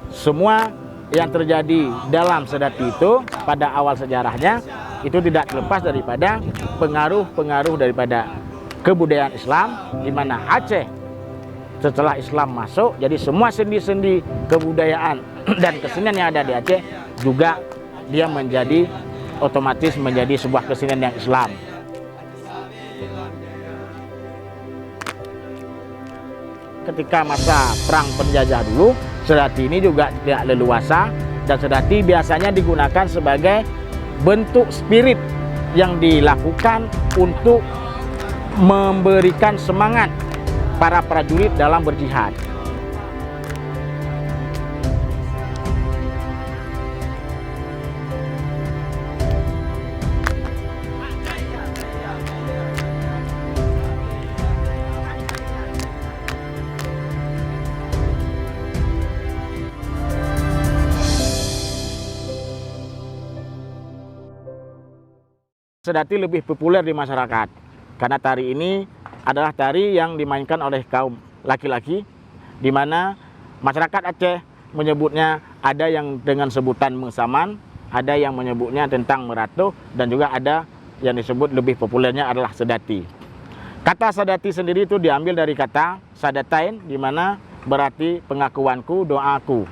semua yang terjadi dalam Sedati itu pada awal sejarahnya itu tidak terlepas daripada pengaruh-pengaruh daripada kebudayaan Islam, di mana Aceh setelah Islam masuk, jadi semua sendi-sendi kebudayaan dan kesenian yang ada di Aceh juga dia menjadi otomatis menjadi sebuah kesenian yang Islam. Ketika masa perang penjajah dulu, Sedati ini juga tidak leluasa, dan Sedati biasanya digunakan sebagai bentuk spirit yang dilakukan untuk memberikan semangat para prajurit dalam berjihad. Sedati lebih populer di masyarakat karena tari ini adalah tari yang dimainkan oleh kaum laki-laki, di mana masyarakat Aceh menyebutnya ada yang dengan sebutan Mesaman, ada yang menyebutnya tentang Meratuh, dan juga ada yang disebut lebih populernya adalah Sedati. Kata Sedati sendiri itu diambil dari kata Sadatain, di mana berarti pengakuanku, doaku.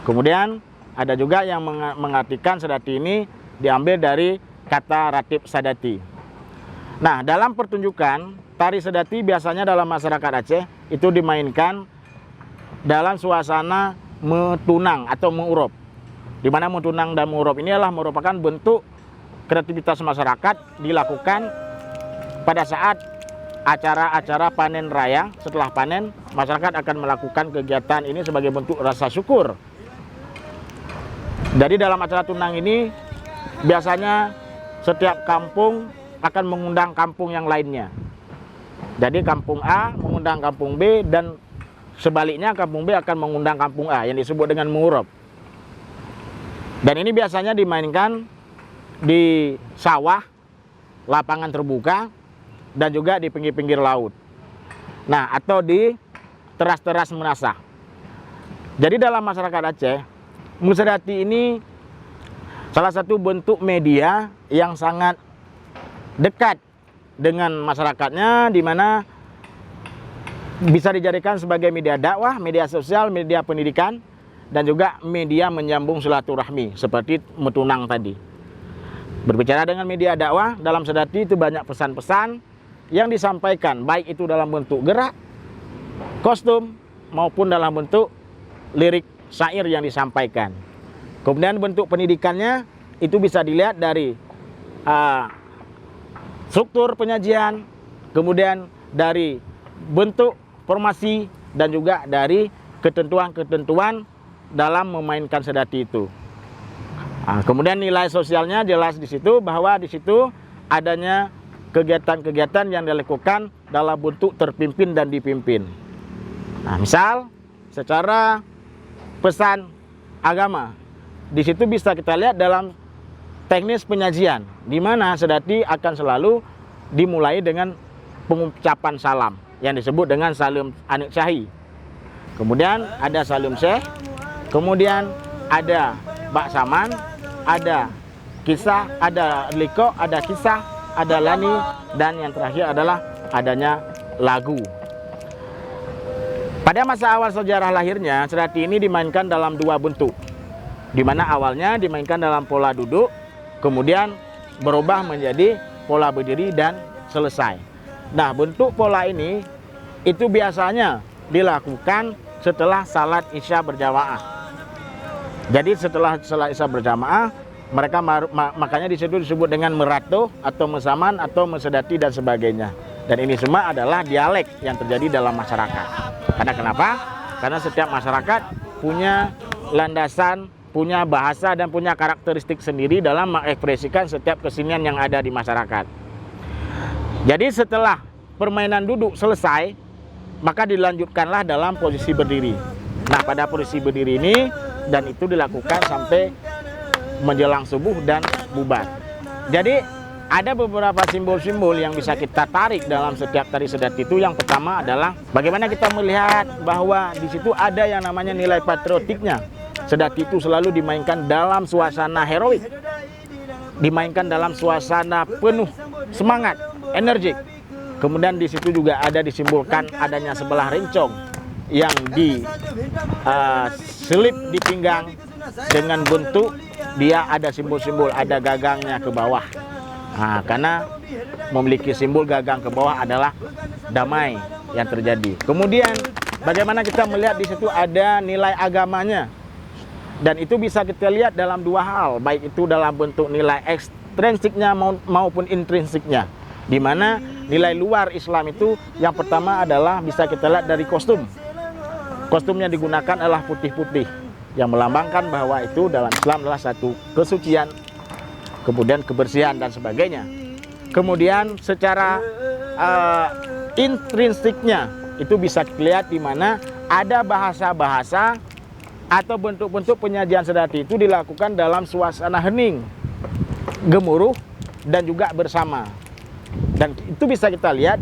Kemudian ada juga yang mengartikan Sedati ini diambil dari kata Ratib Sadati. Nah, dalam pertunjukan tari Sedati biasanya dalam masyarakat Aceh itu dimainkan dalam suasana metunang atau mengurop, di mana metunang dan mengurop ini adalah merupakan bentuk kreativitas masyarakat dilakukan pada saat acara-acara panen raya. Setelah panen, masyarakat akan melakukan kegiatan ini sebagai bentuk rasa syukur. Jadi dalam acara tunang ini biasanya setiap kampung akan mengundang kampung yang lainnya. Jadi kampung A mengundang kampung B, dan sebaliknya kampung B akan mengundang kampung A, yang disebut dengan mengurop. Dan ini biasanya dimainkan di sawah, lapangan terbuka, dan juga di pinggir-pinggir laut. Nah, atau di teras-teras menasah. Jadi dalam masyarakat Aceh, Sedati ini salah satu bentuk media yang sangat dekat dengan masyarakatnya, di mana bisa dijadikan sebagai media dakwah, media sosial, media pendidikan, dan juga media menyambung silaturahmi seperti metunang tadi. Berbicara dengan media dakwah, dalam Sedati itu banyak pesan-pesan yang disampaikan, baik itu dalam bentuk gerak, kostum, maupun dalam bentuk lirik syair yang disampaikan. Kemudian bentuk pendidikannya itu bisa dilihat dari struktur penyajian, kemudian dari bentuk formasi, dan juga dari ketentuan-ketentuan dalam memainkan Sedati itu. Kemudian nilai sosialnya jelas di situ, bahwa di situ adanya kegiatan-kegiatan yang dilakukan dalam bentuk terpimpin dan dipimpin. Nah, misal secara pesan agama, di situ bisa kita lihat dalam teknis penyajian, di mana Sedati akan selalu dimulai dengan pengucapan salam yang disebut dengan salam anik syahi. Kemudian ada salam syekh, kemudian ada bak saman, ada kisah, ada liko, ada kisah, ada lani, dan yang terakhir adalah adanya lagu. Pada masa awal sejarah lahirnya, Sedati ini dimainkan dalam dua bentuk, di mana awalnya dimainkan dalam pola duduk, kemudian berubah menjadi pola berdiri dan selesai. Nah, bentuk pola ini itu biasanya dilakukan setelah salat Isya berjamaah. Jadi setelah salat Isya berjamaah, mereka makanya di situ disebut dengan meratuh atau mesaman atau mesedati dan sebagainya. Dan ini semua adalah dialek yang terjadi dalam masyarakat. Karena kenapa? Karena setiap masyarakat punya landasan, punya bahasa, dan punya karakteristik sendiri dalam mengekspresikan setiap kesenian yang ada di masyarakat. Jadi setelah permainan duduk selesai, maka dilanjutkanlah dalam posisi berdiri. Nah, pada posisi berdiri ini, dan itu dilakukan sampai menjelang subuh dan bubar. Jadi ada beberapa simbol-simbol yang bisa kita tarik dalam setiap tari Sedati itu. Yang pertama adalah bagaimana kita melihat bahwa di situ ada yang namanya nilai patriotiknya. Sedati itu selalu dimainkan dalam suasana heroik, dimainkan dalam suasana penuh semangat, energik. Kemudian di situ juga ada disimbolkan adanya sebelah rencong yang diselip di pinggang dengan bentuk dia ada simbol-simbol, ada gagangnya ke bawah. Nah, karena memiliki simbol gagang ke bawah adalah damai yang terjadi. Kemudian bagaimana kita melihat di situ ada nilai agamanya. Dan itu bisa kita lihat dalam dua hal, baik itu dalam bentuk nilai ekstrinsiknya maupun intrinsiknya. Di mana nilai luar Islam itu yang pertama adalah bisa kita lihat dari kostum. Kostum yang digunakan adalah putih-putih, yang melambangkan bahwa itu dalam Islam adalah satu kesucian, kemudian kebersihan dan sebagainya. Kemudian secara intrinsiknya itu bisa kita lihat di mana ada bahasa-bahasa atau bentuk-bentuk penyajian sedati itu dilakukan dalam suasana hening, gemuruh, dan juga bersama. Dan itu bisa kita lihat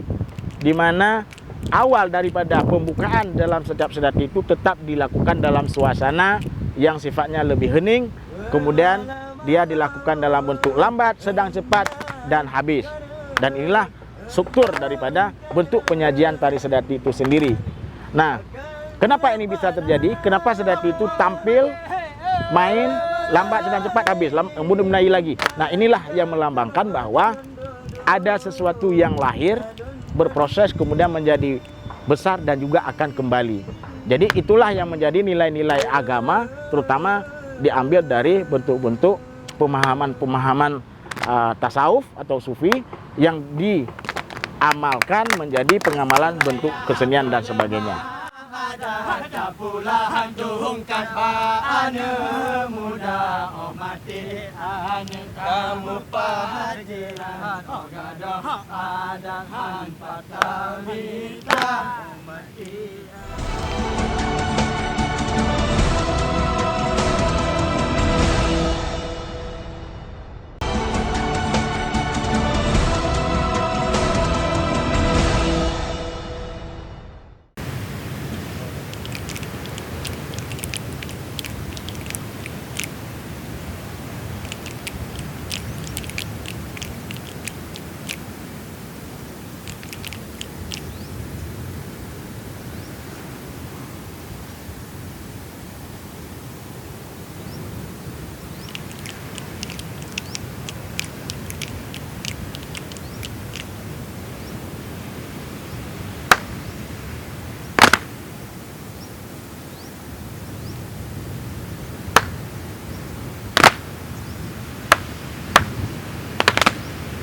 di mana awal daripada pembukaan dalam setiap sedati itu tetap dilakukan dalam suasana yang sifatnya lebih hening, kemudian dia dilakukan dalam bentuk lambat, sedang cepat, dan habis. Dan inilah struktur daripada bentuk penyajian tari sedati itu sendiri. Nah, kenapa ini bisa terjadi? Kenapa sedati itu tampil, main, lambat, sedang cepat, habis, kemudian menaik lagi. Nah, inilah yang melambangkan bahwa ada sesuatu yang lahir, berproses, kemudian menjadi besar dan juga akan kembali. Jadi itulah yang menjadi nilai-nilai agama, terutama diambil dari bentuk-bentuk pemahaman-pemahaman tasawuf atau sufi yang diamalkan menjadi pengamalan bentuk kesenian dan sebagainya. Ada pula hantuhungkan ane muda mati ane kamu pahajiran ogada adang han patawita mati.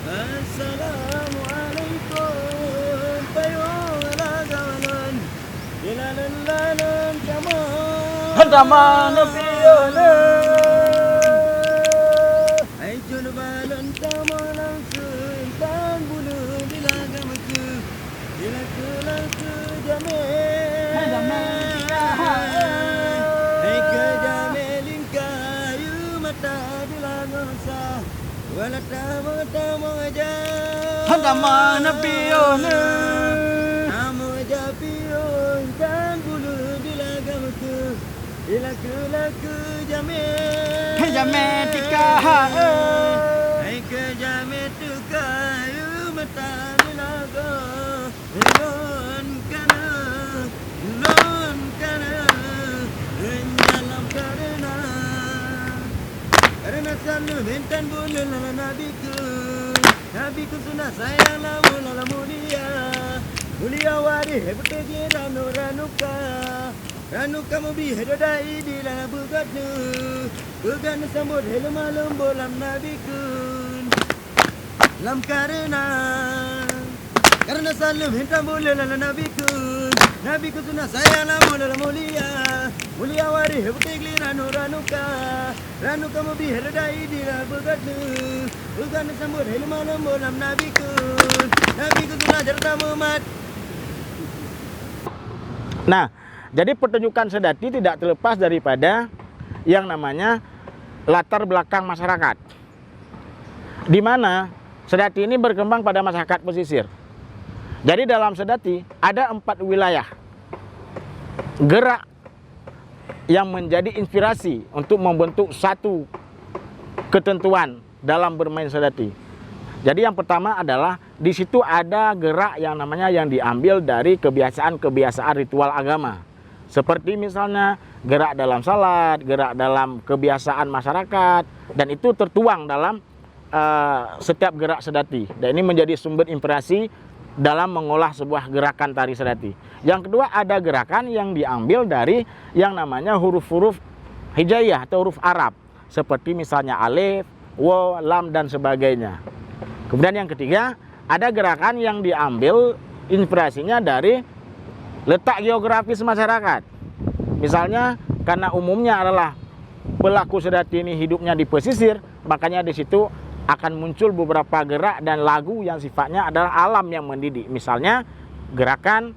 Assalamualaikum payung lagalan dilalan lalan taman piala ai jun balan taman sultan bulu dilagam ke dilakulan ke jame ai ke jame lingkayu mata dilagam sa wala tamu aja taman piala tamu aja pion dan bulu dilagam ke dilaku jame tika ai ke jame tuka mata dilaga lon kana dalam karena selalu minta bulu lala nabiku sunnah sayang lala mulia wari hebte ranuka mobi hedodai di lala bugan sambut helu malum bolam nabiku lam karena selalu minta bulu lala nabiku sunnah sayang lala mulia wari hebte ranuka mobi hedodai di lala bukan sambut helu malam bolam nabiku sunnah jarta Muhammad. Nah, jadi pertunjukan sedati tidak terlepas daripada yang namanya latar belakang masyarakat. Di mana sedati ini berkembang pada masyarakat pesisir. Jadi dalam sedati ada 4 wilayah gerak yang menjadi inspirasi untuk membentuk satu ketentuan dalam bermain sedati. Jadi yang pertama adalah di situ ada gerak yang namanya yang diambil dari kebiasaan-kebiasaan ritual agama. Seperti misalnya gerak dalam salat, gerak dalam kebiasaan masyarakat, dan itu tertuang dalam setiap gerak sedati. Dan ini menjadi sumber inspirasi dalam mengolah sebuah gerakan tari sedati. Yang kedua, ada gerakan yang diambil dari yang namanya huruf-huruf hijaiyah atau huruf Arab. Seperti misalnya alif, waw, lam, dan sebagainya. Kemudian yang ketiga, ada gerakan yang diambil inspirasinya dari letak geografis masyarakat. Misalnya karena umumnya adalah pelaku sedati ini hidupnya di pesisir, makanya di situ akan muncul beberapa gerak dan lagu yang sifatnya adalah alam yang mendidik. Misalnya gerakan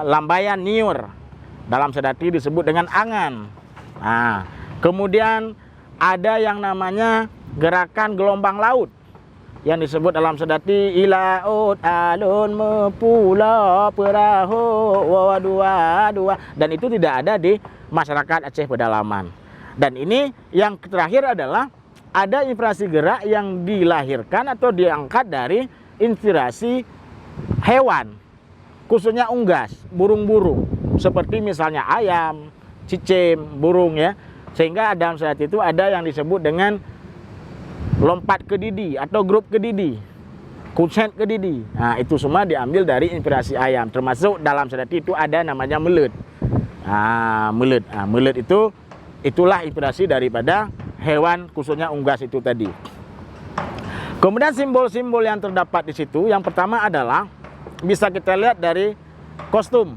lambayan niur, dalam sedati disebut dengan angan. Nah, kemudian ada yang namanya gerakan gelombang laut yang disebut dalam sedati ilaut alun mepula perahu dua, dan itu tidak ada di masyarakat Aceh pedalaman. Dan ini yang terakhir adalah ada inspirasi gerak yang dilahirkan atau diangkat dari inspirasi hewan, khususnya unggas, burung-burung, seperti misalnya ayam, cicim, burung ya. Sehingga dalam sedati itu ada yang disebut dengan lompat kedidi atau grup kedidi, kuncet kedidi. Nah, itu semua diambil dari inspirasi ayam. Termasuk dalam sedati itu ada namanya melut. Melut itulah inspirasi daripada hewan khususnya unggas itu tadi. Kemudian simbol-simbol yang terdapat di situ, yang pertama adalah bisa kita lihat dari kostum.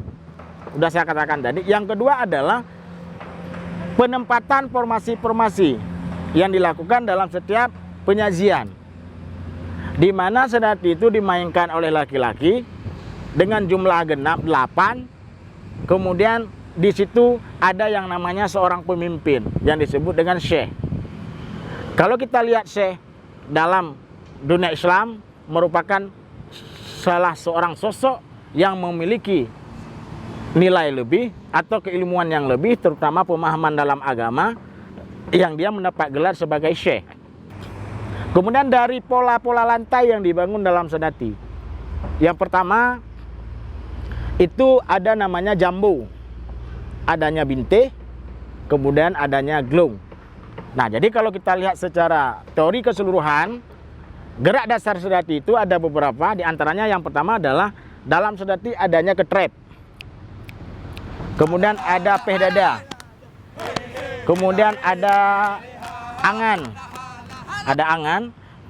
Sudah saya katakan tadi. Yang kedua adalah penempatan formasi-formasi yang dilakukan dalam setiap penyajian, di mana sedati itu dimainkan oleh laki-laki dengan jumlah genap 8. Kemudian di situ ada yang namanya seorang pemimpin yang disebut dengan syekh. Kalau kita lihat syekh dalam dunia Islam merupakan salah seorang sosok yang memiliki nilai lebih atau keilmuan yang lebih, terutama pemahaman dalam agama, yang dia mendapat gelar sebagai syekh. Kemudian dari pola-pola lantai yang dibangun dalam sedati, yang pertama itu ada namanya jambu, adanya binte, kemudian adanya glung. Nah, jadi kalau kita lihat secara teori keseluruhan, gerak dasar sedati itu ada beberapa. Di antaranya yang pertama adalah dalam sedati adanya ketrep, kemudian ada pehdada, kemudian ada angan,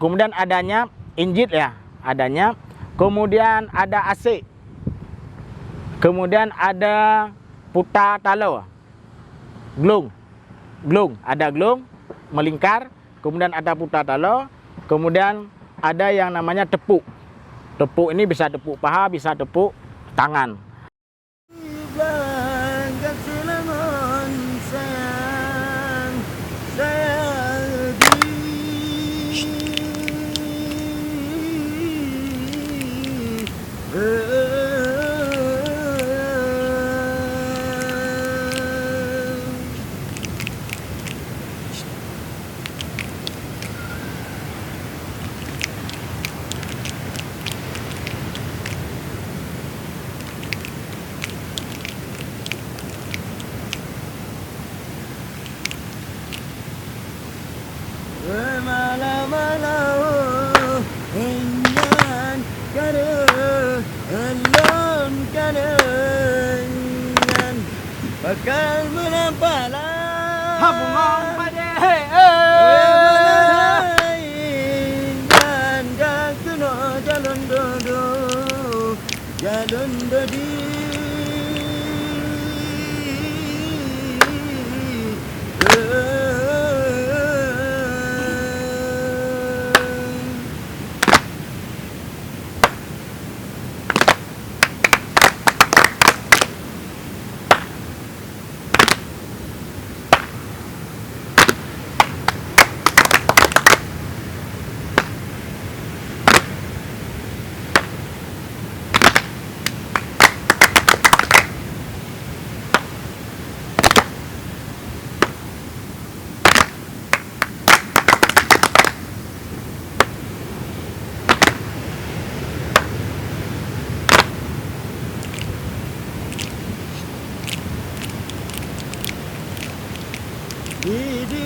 kemudian adanya injit ya, kemudian ada asik, kemudian ada puta talo, glung, ada glung melingkar, kemudian ada puta talo, kemudian ada yang namanya tepuk. Tepuk ini bisa tepuk paha, bisa tepuk tangan. Bakal menampalah Habungong pade, dan gakno jalon dodo, jalon dodi.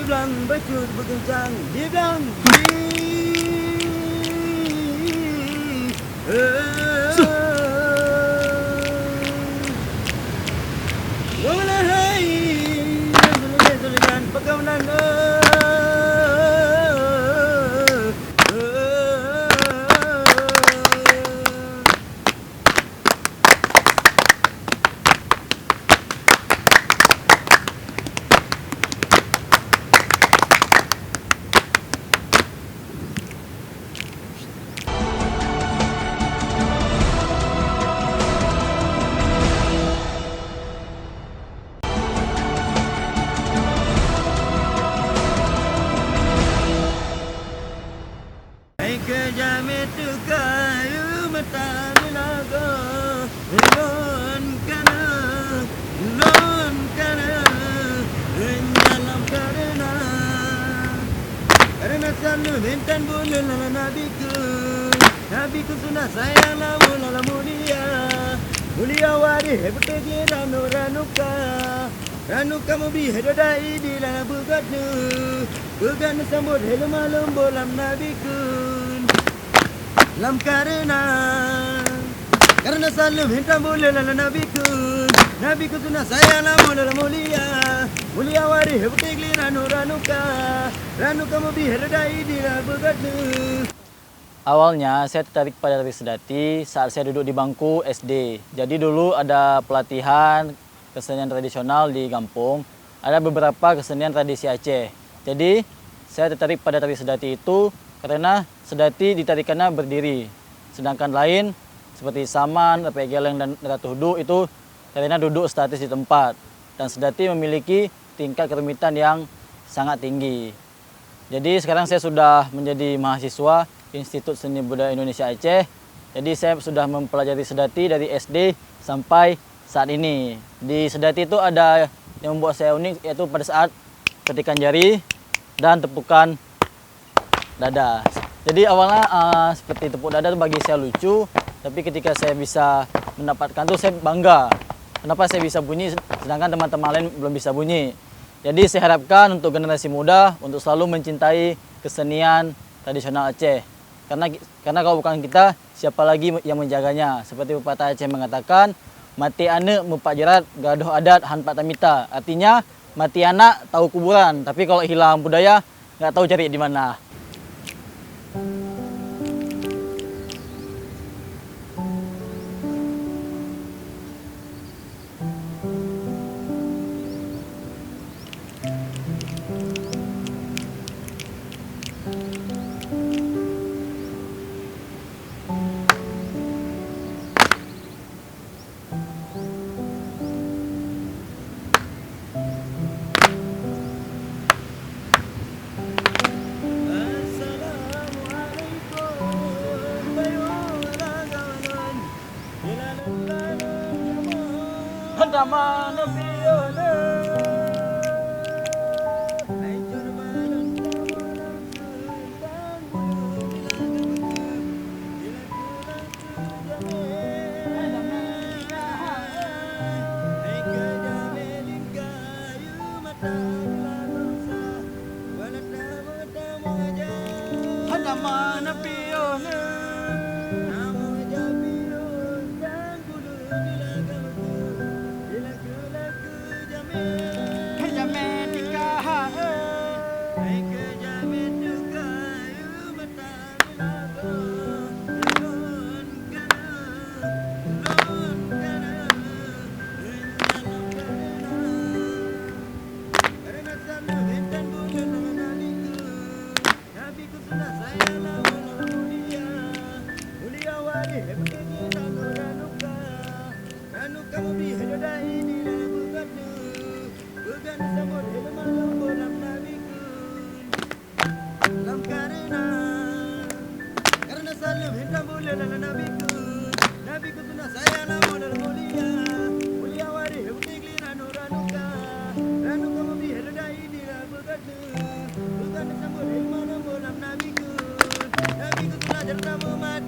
bilang becut berkencang, dia bilang Walahai, Zulgan perkawinan. Kejamit kayu mata nilaga lon kana dalam karena selalu minta bulan nabiku sunnah sayang lama mulia wari hebutegi ranuka mubi hedadai di lana bugan sambut helmalum bolam nabiku lam karena selalu minta bulan nabiku sunnah sayang lama mulia wari hebutegi ranuka mubi hedadai di lana Awalnya saya tertarik pada tari sedati saat saya duduk di bangku SD. Jadi dulu ada pelatihan kesenian tradisional di kampung. Ada beberapa kesenian tradisi Aceh. Jadi saya tertarik pada tari sedati itu karena sedati ditarikannya berdiri. Sedangkan lain seperti saman, repek geleng, dan ratu hudu itu tarinya duduk statis di tempat. Dan sedati memiliki tingkat kerumitan yang sangat tinggi. Jadi sekarang saya sudah menjadi mahasiswa Institut Seni Budaya Indonesia Aceh. Jadi saya sudah mempelajari sedati dari SD sampai saat ini. Di sedati itu ada yang membuat saya unik, yaitu pada saat petikan jari dan tepukan dada. Jadi awalnya seperti tepuk dada itu bagi saya lucu, tapi ketika saya bisa mendapatkan itu saya bangga. Kenapa saya bisa bunyi sedangkan teman-teman lain belum bisa bunyi. Jadi saya harapkan untuk generasi muda untuk selalu mencintai kesenian tradisional Aceh. Karena kalau bukan kita, siapa lagi yang menjaganya? Seperti pepatah Aceh mengatakan, mati anak mupak jerat, gaduh adat han patamita. Artinya, mati anak tahu kuburan, tapi kalau hilang budaya, nggak tahu cari di mana. Handama Nabione Handama Nabione karena selalu minta bulan nabiku sunnah saya lama mulia wari hebutegi ranuka mubi hedadai di bukan disambut hilman bolam nabiku sunnah jarta Muhammad.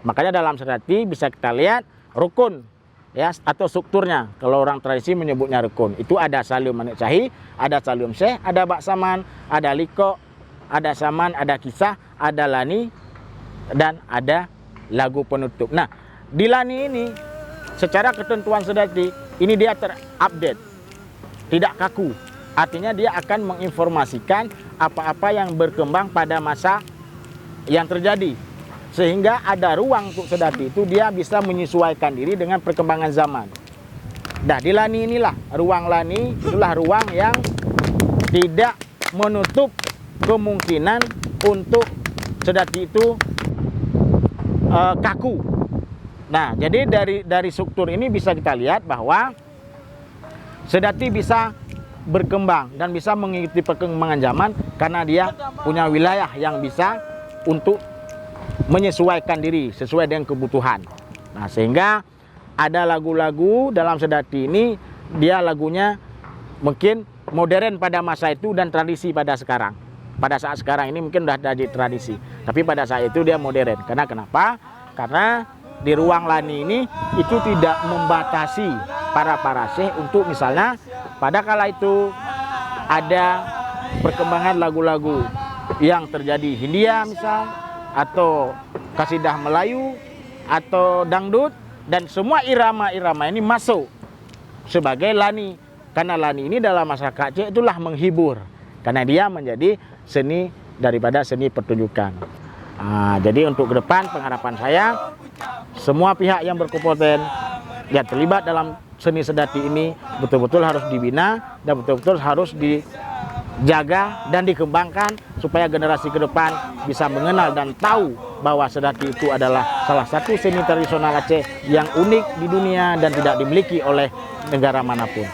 Makanya dalam sedati bisa kita lihat rukun ya atau strukturnya. Kalau orang tradisi menyebutnya rukun. Itu ada Salim Manik Cahi, ada Salim Syekh, ada Baksaman, ada Liko, ada Saman, ada Kisah, ada Lani, dan ada lagu penutup. Nah, di Lani ini secara ketentuan sedati ini dia terupdate, tidak kaku. Artinya dia akan menginformasikan apa-apa yang berkembang pada masa yang terjadi. Sehingga ada ruang untuk sedati itu dia bisa menyesuaikan diri dengan perkembangan zaman. Nah, di Lani inilah, ruang Lani itulah ruang yang tidak menutup kemungkinan untuk sedati itu kaku. Nah, jadi dari struktur ini bisa kita lihat bahwa sedati bisa berkembang dan bisa mengikuti perkembangan zaman karena dia punya wilayah yang bisa untuk menyesuaikan diri sesuai dengan kebutuhan. Nah, sehingga ada lagu-lagu dalam sedati ini dia lagunya mungkin modern pada masa itu dan tradisi pada sekarang. Pada saat sekarang ini mungkin sudah jadi tradisi, tapi pada saat itu dia modern. Karena kenapa? Karena di ruang Lani ini itu tidak membatasi para syekh untuk misalnya pada kala itu ada perkembangan lagu-lagu yang terjadi Hindia misal, atau kasidah Melayu, atau dangdut, dan semua irama-irama ini masuk sebagai Lani. Karena Lani ini dalam masyarakat Aceh itulah menghibur, karena dia menjadi seni daripada seni pertunjukan. Jadi untuk ke depan pengharapan saya, semua pihak yang berkompeten yang terlibat dalam seni sedati ini betul-betul harus dibina dan betul-betul harus dijaga dan dikembangkan supaya generasi ke depan bisa mengenal dan tahu bahwa sedati itu adalah salah satu seni tradisional Aceh yang unik di dunia dan tidak dimiliki oleh negara manapun.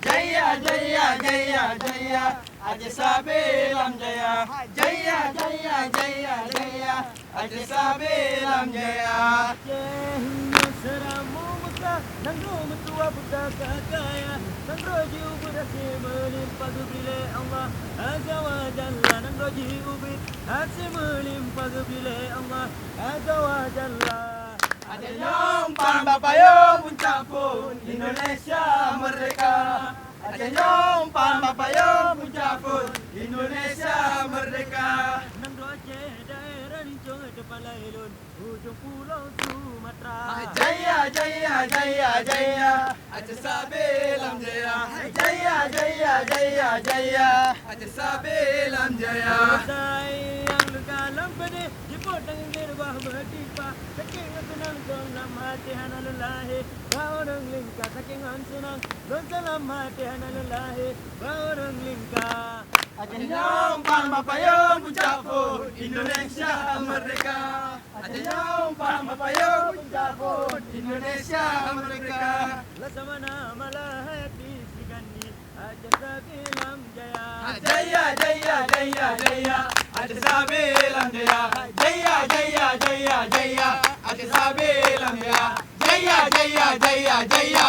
Jaya jaya jaya jaya Aceh Sabelam jaya jaya jaya jaya jaya Aceh Sabelam jaya Acehnya seramu muka nangro metua buta kakaya nangro jiu berasi melimpah gebile Allah azza wa jalla nangro jiu bit hati melimpah gebile Allah azza wa jalla Aceh nyompan bapayong puncak pun Indonesia merdeka Aceh nyompan bapayong puncak pun Indonesia merdeka Nangro Aceh daerah lincong depan lailun ujung pulau Sumatera Jaya jaya jaya jaya Aceh Sabelam jaya Jaya jaya jaya jaya Aceh Sabelam jaya Sayang lukalam pedih jemput dengan gerbah bertipa saking senang dalam hati hana lelahi baurang lingka saking senang dalam hati hana lelahi baurang lingka Aceh nyompan bapayong puncak pun Indonesia merdeka Aceh nyompan bapayong puncak pun Indonesia merdeka Lasamana malahati sigani Aceh Sabelam jaya Jaya jaya jaya jaya Aceh Sabelam jaya Jaya jaya jaya jaya Aceh Sabelam jaya Jaya jaya jaya jaya